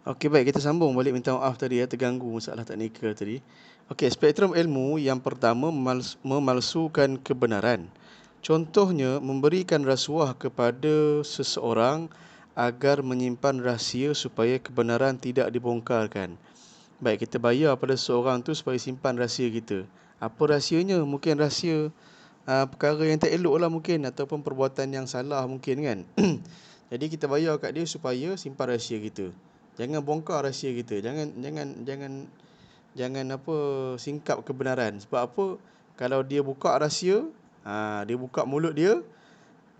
Okey, baik, kita sambung balik. Minta maaf tadi ya, terganggu masalah teknikal tadi. Okey, spektrum ilmu yang pertama memalsukan kebenaran. Contohnya, memberikan rasuah kepada seseorang agar menyimpan rahsia supaya kebenaran tidak dibongkarkan. Baik, kita bayar pada seseorang tu supaya simpan rahsia kita. Apa rahsianya? Mungkin rahsia perkara yang tak elok lah mungkin, ataupun perbuatan yang salah mungkin kan. Jadi kita bayar kat dia supaya simpan rahsia kita. Jangan bongkar rahsia kita. Jangan apa, singkap kebenaran. Sebab apa? Kalau dia buka rahsia, dia buka mulut dia,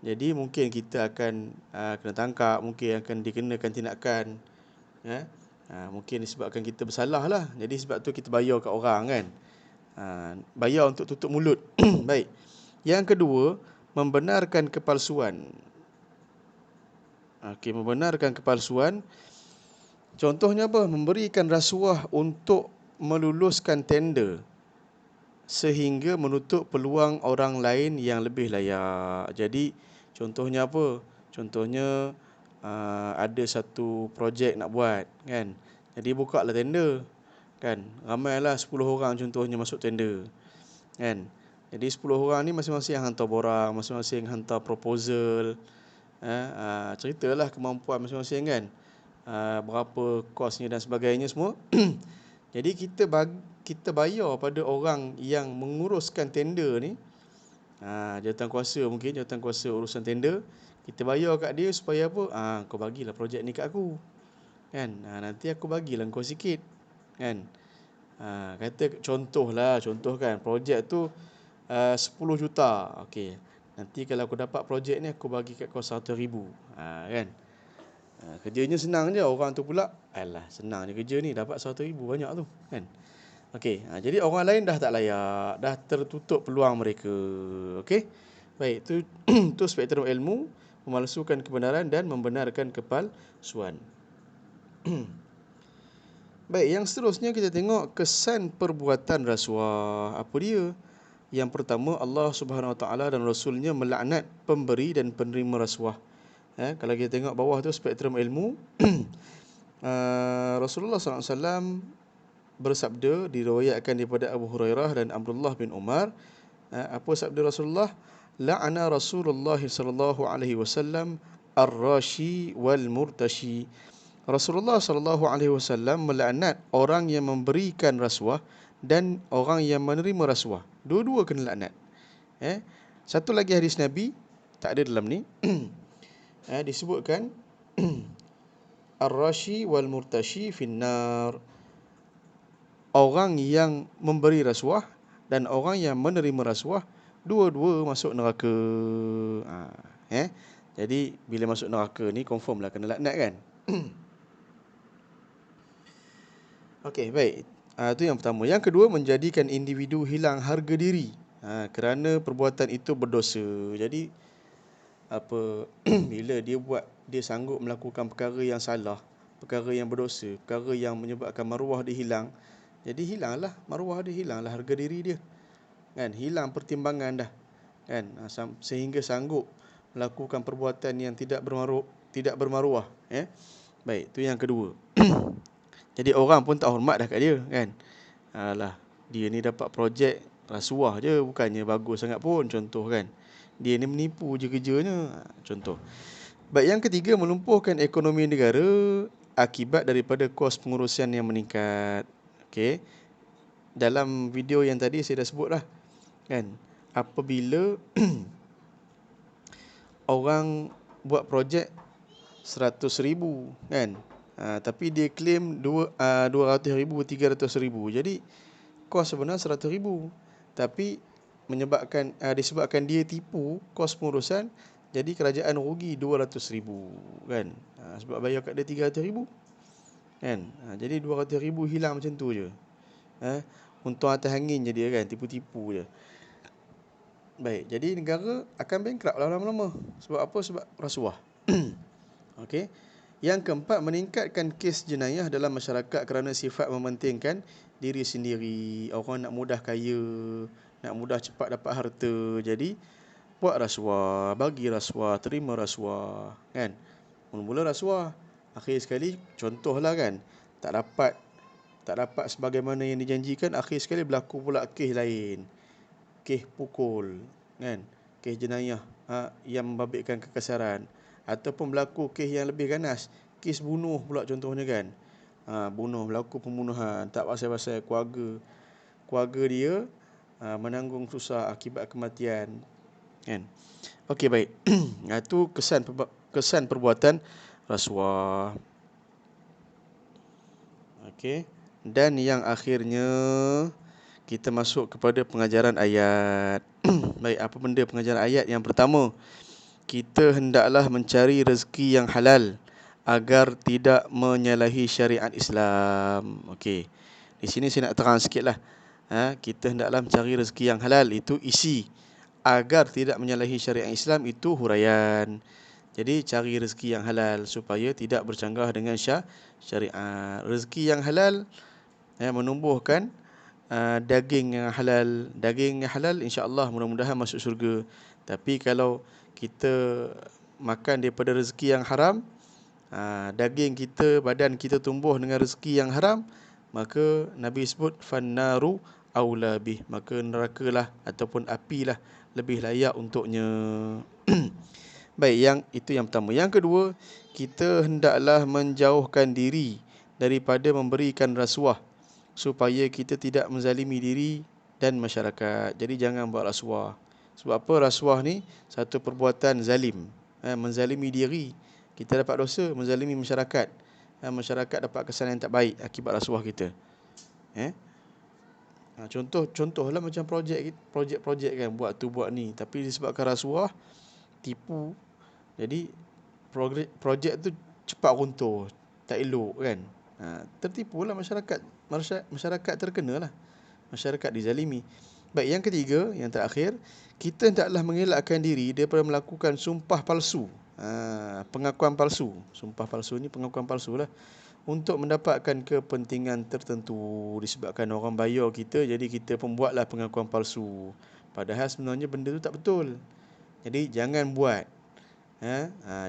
jadi mungkin kita akan kena tangkap, mungkin akan dikenakan tindakan, ya. Mungkin disebabkan kita bersalah lah. Jadi sebab tu kita bayar kat orang kan. Bayar untuk tutup mulut. Baik. Yang kedua, membenarkan kepalsuan. Okey, membenarkan kepalsuan. Contohnya apa? Memberikan rasuah untuk meluluskan tender sehingga menutup peluang orang lain yang lebih layak. Jadi, contohnya apa? Contohnya ada satu projek nak buat kan. Jadi buka lah tender kan. Ramailah 10 orang contohnya masuk tender kan. Jadi 10 orang ni masing-masing hantar borang, masing-masing hantar proposal, ceritalah kemampuan masing-masing kan, berapa kosnya dan sebagainya semua. Jadi kita bayar pada orang yang menguruskan tender ni, jawatankuasa, mungkin jawatankuasa urusan tender, kita bayar kat dia supaya apa? Kau bagilah projek ni kat aku kan. Nanti aku bagilah kau sikit kan. Kata contoh kan, projek tu 10 juta. Okey. Nanti kalau aku dapat projek ni, aku bagi kat kau 100,000. Kan. Kerjanya senang je. Orang tu pula, alah, senang je kerja ni, dapat 100,000 banyak tu kan. Okey. Jadi orang lain dah tak layak, dah tertutup peluang mereka. Okey. Baik, tu tu spektrum ilmu, memalsukan kebenaran dan membenarkan kepalsuan. Baik, yang seterusnya kita tengok kesan perbuatan rasuah. Apa dia? Yang pertama, Allah Subhanahu Wa Taala dan Rasulnya melaknat pemberi dan penerima rasuah. Kalau kita tengok bawah tu spektrum ilmu, Rasulullah SAW bersabda, diriwayatkan daripada Abu Hurairah dan Abdullah bin Umar. Apa sabda Rasulullah? La'ana Rasulullah sallallahu alaihi wasallam ar-rashi wal murtashi. Rasulullah sallallahu alaihi wasallam melaknat orang yang memberikan rasuah dan orang yang menerima rasuah. Dua-dua kena laknat. Satu lagi hadis Nabi, tak ada dalam ni. Disebutkan ar-rashi wal murtashi finnar. Orang yang memberi rasuah dan orang yang menerima rasuah, dua-dua masuk neraka. Jadi bila masuk neraka ni confirm lah kena laknat kan. Okey, baik. Itu yang pertama. Yang kedua, menjadikan individu hilang harga diri kerana perbuatan itu berdosa. Jadi apa bila dia sanggup melakukan perkara yang salah, perkara yang berdosa, perkara yang menyebabkan maruah dia hilang. Jadi hilanglah maruah dia, hilanglah harga diri dia. Kan? Hilang pertimbangan dah. Kan? Sehingga sanggup melakukan perbuatan yang tidak bermaruah, Baik, itu yang kedua. Jadi orang pun tak hormat dah kat dia kan. Alah, dia ni dapat projek rasuah je, bukannya bagus sangat pun, contoh kan. Dia ni menipu je kerjanya, contoh. Baik, yang ketiga, melumpuhkan ekonomi negara akibat daripada kos pengurusan yang meningkat. Okey. Dalam video yang tadi saya dah sebut lah kan. Apabila orang buat projek 100,000 kan, tapi dia claim 200,000, 300,000. Jadi kos sebenarnya 100,000, tapi disebabkan dia tipu kos pengurusan, jadi kerajaan rugi 200,000 kan. Sebab bayar kat dia 300,000 kan. Jadi 200,000 hilang macam tu je. Untung atas angin je dia kan, tipu-tipu je. Baik, jadi negara akan bankrupt lama-lama. Sebab apa? Sebab rasuah. Okey. Yang keempat, meningkatkan kes jenayah dalam masyarakat kerana sifat mementingkan diri sendiri. Orang nak mudah kaya, nak mudah cepat dapat harta. Jadi buat rasuah, bagi rasuah, terima rasuah kan. Mula-mula rasuah, Akhir sekali contohlah kan, tak dapat sebagaimana yang dijanjikan, akhir sekali berlaku pula kes lain, kes pukul kan, kes jenayah yang membabitkan kekasaran, ataupun berlaku kes yang lebih ganas, kes bunuh pula contohnya kan. Berlaku pembunuhan, tak pasal-pasal keluarga dia menanggung susah akibat kematian kan. Okey, baik. Itu kesan perbuatan rasuah. Okey. Dan yang akhirnya kita masuk kepada pengajaran ayat. Baik, apa benda pengajaran ayat? Yang pertama, kita hendaklah mencari rezeki yang halal agar tidak menyalahi syariat Islam. Okey. Di sini saya nak terang sikitlah. Kita hendaklah mencari rezeki yang halal, itu isi. Agar tidak menyalahi syariat Islam, itu huraian. Jadi cari rezeki yang halal supaya tidak bercanggah dengan syariat. Rezeki yang halal menumbuhkan daging yang halal. Daging yang halal insya-Allah mudah-mudahan masuk syurga. Tapi kalau kita makan daripada rezeki yang haram, daging kita, badan kita tumbuh dengan rezeki yang haram, maka Nabi sebut fannaru aula bih, maka nerakalah ataupun apilah lebih layak untuknya. Baik, itu yang pertama. Yang kedua, kita hendaklah menjauhkan diri daripada memberikan rasuah supaya kita tidak menzalimi diri dan masyarakat. Jadi jangan buat rasuah. Sebab apa? Rasuah ni satu perbuatan zalim, menzalimi diri. Kita dapat dosa, menzalimi masyarakat. Masyarakat dapat kesan yang tak baik akibat rasuah kita. Contohlah macam projek kan, buat tu buat ni, tapi disebabkan rasuah, tipu, jadi projek tu cepat runtuh, tak elok kan. Tertipulah masyarakat terkenalah, masyarakat dizalimi. Baik, yang ketiga, yang terakhir, kita hendaklah mengelakkan diri daripada melakukan sumpah palsu. Pengakuan palsu. Sumpah palsu ni pengakuan palsu lah, untuk mendapatkan kepentingan tertentu. Disebabkan orang bayar kita, jadi kita pun buatlah pengakuan palsu, padahal sebenarnya benda tu tak betul. Jadi jangan buat.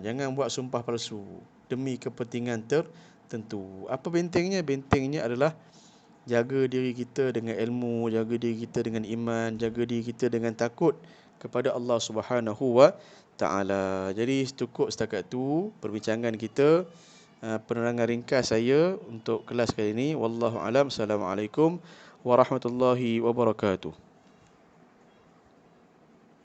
Jangan buat sumpah palsu demi kepentingan tertentu. Apa bentengnya? Bentengnya adalah jaga diri kita dengan ilmu, jaga diri kita dengan iman, jaga diri kita dengan takut kepada Allah Subhanahu wa taala. Jadi cukup setakat tu perbincangan kita, penerangan ringkas saya untuk kelas kali ini. Wallahu alam. Assalamualaikum warahmatullahi wabarakatuh.